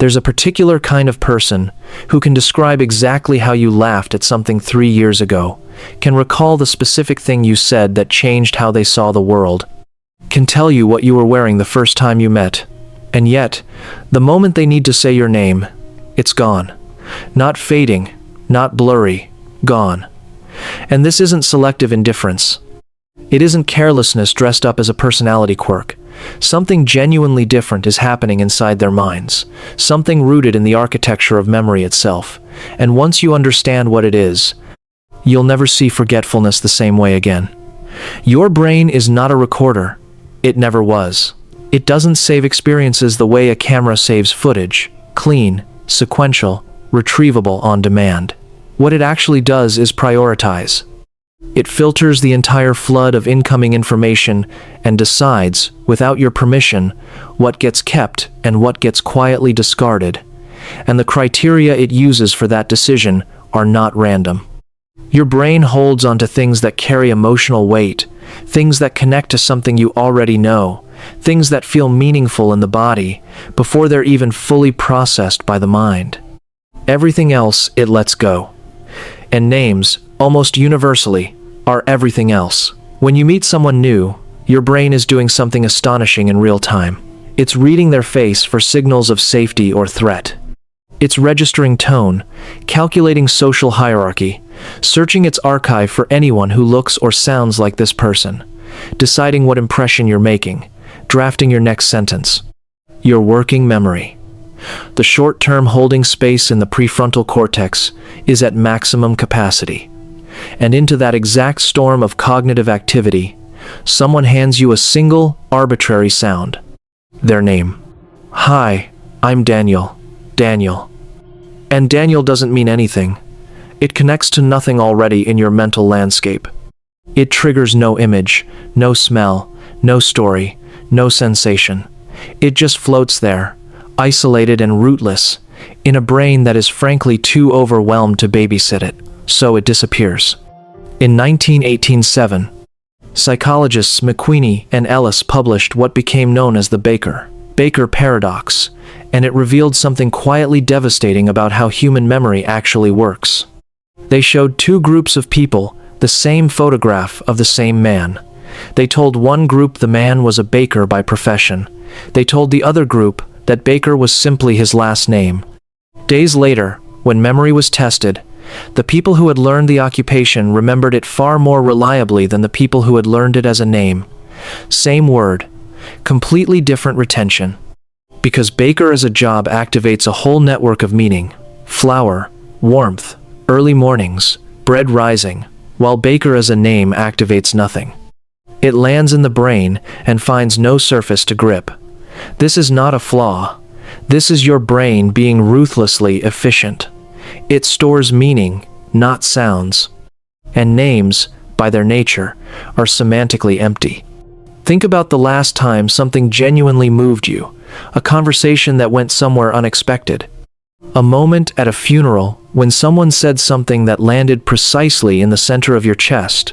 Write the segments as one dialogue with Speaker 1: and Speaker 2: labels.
Speaker 1: There's a particular kind of person who can describe exactly how you laughed at something 3 years ago, can recall the specific thing you said that changed how they saw the world, can tell you what you were wearing the first time you met, and yet, the moment they need to say your name, it's gone. Not fading, not blurry, gone. And this isn't selective indifference. It isn't carelessness dressed up as a personality quirk. Something genuinely different is happening inside their minds, something rooted in the architecture of memory itself. And once you understand what it is, you'll never see forgetfulness the same way again. Your brain is not a recorder. It never was. It doesn't save experiences the way a camera saves footage, clean, sequential, retrievable on demand. What it actually does is prioritize. It filters the entire flood of incoming information and decides, without your permission, what gets kept and what gets quietly discarded. And the criteria it uses for that decision are not random. Your brain holds onto things that carry emotional weight, things that connect to something you already know, things that feel meaningful in the body before they're even fully processed by the mind. Everything else it lets go. And names, almost universally, are everything else. When you meet someone new, your brain is doing something astonishing in real time. It's reading their face for signals of safety or threat. It's registering tone, calculating social hierarchy, searching its archive for anyone who looks or sounds like this person, deciding what impression you're making, drafting your next sentence. Your working memory. The short-term holding space in the prefrontal cortex is at maximum capacity. And into that exact storm of cognitive activity, someone hands you a single, arbitrary sound. Their name. Hi, I'm Daniel. Daniel. And Daniel doesn't mean anything. It connects to nothing already in your mental landscape. It triggers no image, no smell, no story, no sensation. It just floats there, isolated and rootless, in a brain that is frankly too overwhelmed to babysit it, so it disappears. In 1987, psychologists McQueenie and Ellis published what became known as the Baker paradox, and it revealed something quietly devastating about how human memory actually works. They showed two groups of people the same photograph of the same man. They told one group the man was a baker by profession. They told the other group that Baker was simply his last name. Days later, when memory was tested, the people who had learned the occupation remembered it far more reliably than the people who had learned it as a name. Same word, completely different retention. Because Baker as a job activates a whole network of meaning: flour, warmth, early mornings, bread rising, while Baker as a name activates nothing. It lands in the brain and finds no surface to grip. This is not a flaw. This is your brain being ruthlessly efficient. It stores meaning, not sounds. And names, by their nature, are semantically empty. Think about the last time something genuinely moved you, a conversation that went somewhere unexpected. A moment at a funeral when someone said something that landed precisely in the center of your chest.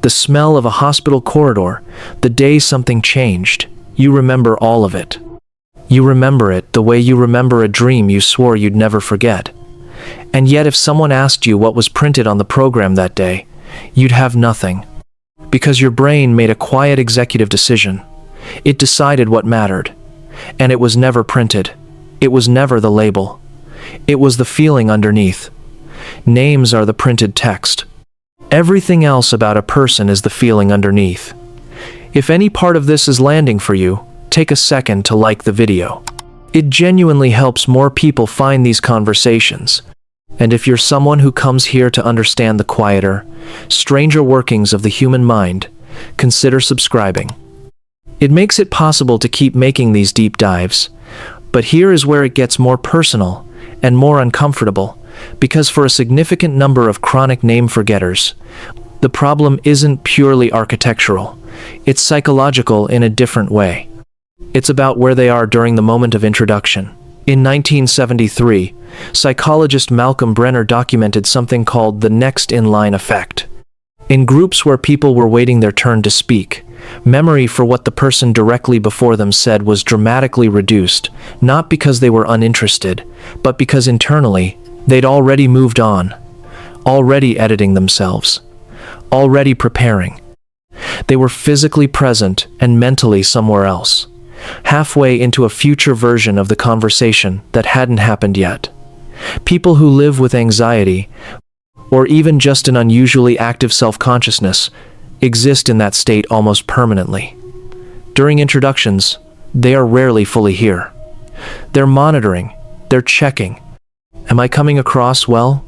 Speaker 1: The smell of a hospital corridor, the day something changed. You remember all of it. You remember it the way you remember a dream you swore you'd never forget. And yet if someone asked you what was printed on the program that day, you'd have nothing. Because your brain made a quiet executive decision. It decided what mattered. And it was never printed. It was never the label. It was the feeling underneath. Names are the printed text. Everything else about a person is the feeling underneath. If any part of this is landing for you, take a second to like the video. It genuinely helps more people find these conversations. And if you're someone who comes here to understand the quieter, stranger workings of the human mind, consider subscribing. It makes it possible to keep making these deep dives. But here is where it gets more personal and more uncomfortable, because for a significant number of chronic name forgetters, the problem isn't purely architectural. It's psychological in a different way. It's about where they are during the moment of introduction. In 1973, psychologist Malcolm Brenner documented something called the next-in-line effect. In groups where people were waiting their turn to speak, Memory for what the person directly before them said was dramatically reduced, not because they were uninterested, but because internally, they'd already moved on, already editing themselves, already preparing. They were physically present and mentally somewhere else, halfway into a future version of the conversation that hadn't happened yet. People who live with anxiety, or even just an unusually active self-consciousness, exist in that state almost permanently. During introductions, they are rarely fully here. They're monitoring, they're checking. Am I coming across well?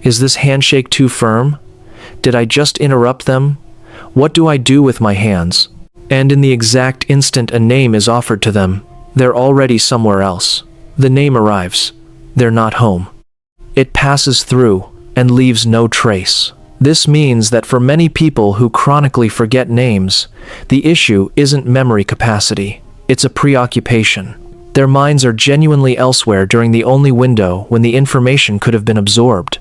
Speaker 1: Is this handshake too firm? Did I just interrupt them? What do I do with my hands? And in the exact instant a name is offered to them, they're already somewhere else. The name arrives. They're not home. It passes through and leaves no trace. This means that for many people who chronically forget names, the issue isn't memory capacity, it's a preoccupation. Their minds are genuinely elsewhere during the only window when the information could have been absorbed.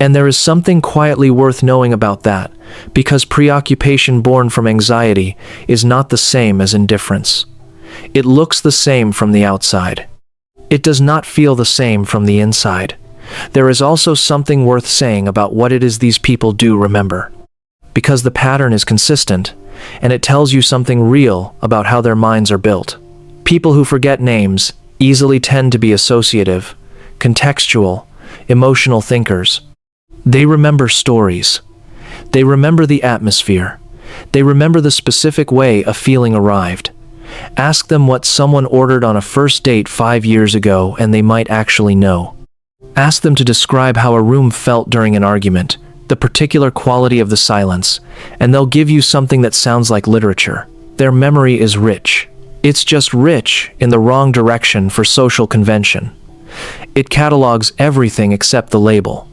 Speaker 1: And there is something quietly worth knowing about that, because preoccupation born from anxiety is not the same as indifference. It looks the same from the outside. It does not feel the same from the inside. There is also something worth saying about what it is these people do remember. Because the pattern is consistent, and it tells you something real about how their minds are built. People who forget names easily tend to be associative, contextual, emotional thinkers. They remember stories. They remember the atmosphere. They remember the specific way a feeling arrived. Ask them what someone ordered on a first date 5 years ago and they might actually know. Ask them to describe how a room felt during an argument, the particular quality of the silence, and they'll give you something that sounds like literature. Their memory is rich. It's just rich in the wrong direction for social convention. It catalogs everything except the label.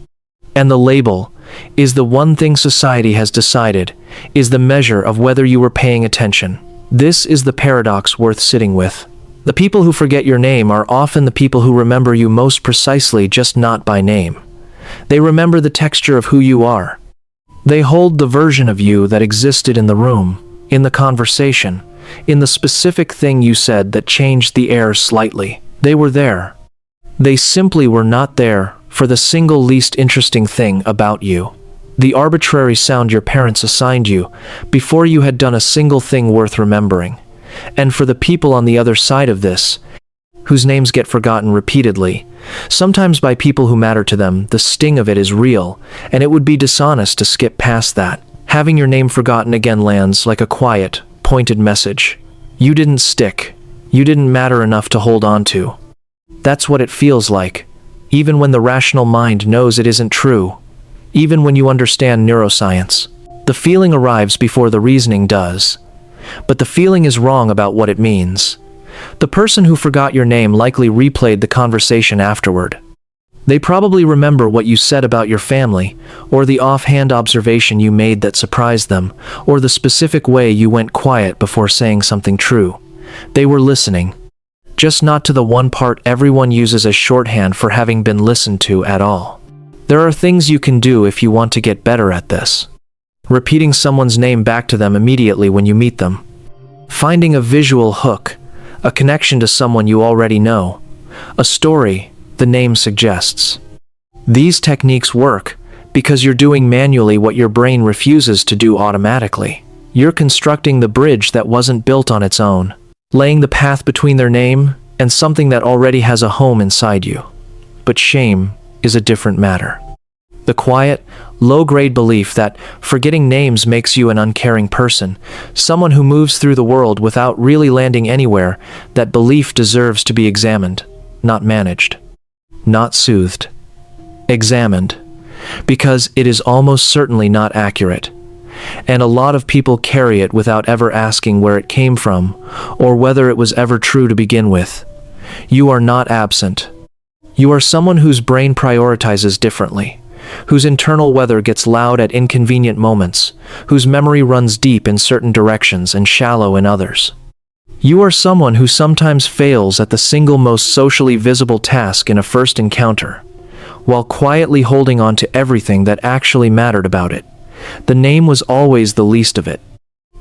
Speaker 1: And the label is the one thing society has decided is the measure of whether you were paying attention. This is the paradox worth sitting with. The people who forget your name are often the people who remember you most precisely, just not by name. They remember the texture of who you are. They hold the version of you that existed in the room, in the conversation, in the specific thing you said that changed the air slightly. They were there. They simply were not there for the single least interesting thing about you. The arbitrary sound your parents assigned you before you had done a single thing worth remembering. And for the people on the other side of this, whose names get forgotten repeatedly, sometimes by people who matter to them, the sting of it is real, and it would be dishonest to skip past that. Having your name forgotten again lands like a quiet, pointed message. You didn't stick. You didn't matter enough to hold on to. That's what it feels like, even when the rational mind knows it isn't true. Even when you understand neuroscience, the feeling arrives before the reasoning does. But the feeling is wrong about what it means. The person who forgot your name likely replayed the conversation afterward. They probably remember what you said about your family, or the offhand observation you made that surprised them, or the specific way you went quiet before saying something true. They were listening. Just not to the one part everyone uses as shorthand for having been listened to at all. There are things you can do if you want to get better at this. Repeating someone's name back to them immediately when you meet them. Finding a visual hook, a connection to someone you already know. A story the name suggests. These techniques work because you're doing manually what your brain refuses to do automatically. You're constructing the bridge that wasn't built on its own, laying the path between their name and something that already has a home inside you. But shame is a different matter. The quiet, low-grade belief that forgetting names makes you an uncaring person, someone who moves through the world without really landing anywhere, that belief deserves to be examined, not managed, not soothed. Examined, because it is almost certainly not accurate. And a lot of people carry it without ever asking where it came from, or whether it was ever true to begin with. You are not absent. You are someone whose brain prioritizes differently, whose internal weather gets loud at inconvenient moments, whose memory runs deep in certain directions and shallow in others. You are someone who sometimes fails at the single most socially visible task in a first encounter, while quietly holding on to everything that actually mattered about it. The name was always the least of it.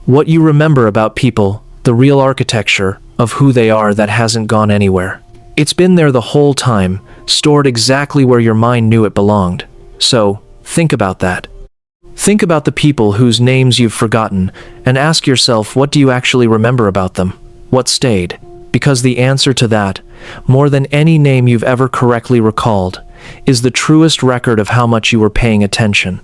Speaker 1: What you remember about people, the real architecture of who they are that hasn't gone anywhere. It's been there the whole time, stored exactly where your mind knew it belonged. So, think about that. Think about the people whose names you've forgotten, and ask yourself, what do you actually remember about them? What stayed? Because the answer to that, more than any name you've ever correctly recalled, is the truest record of how much you were paying attention.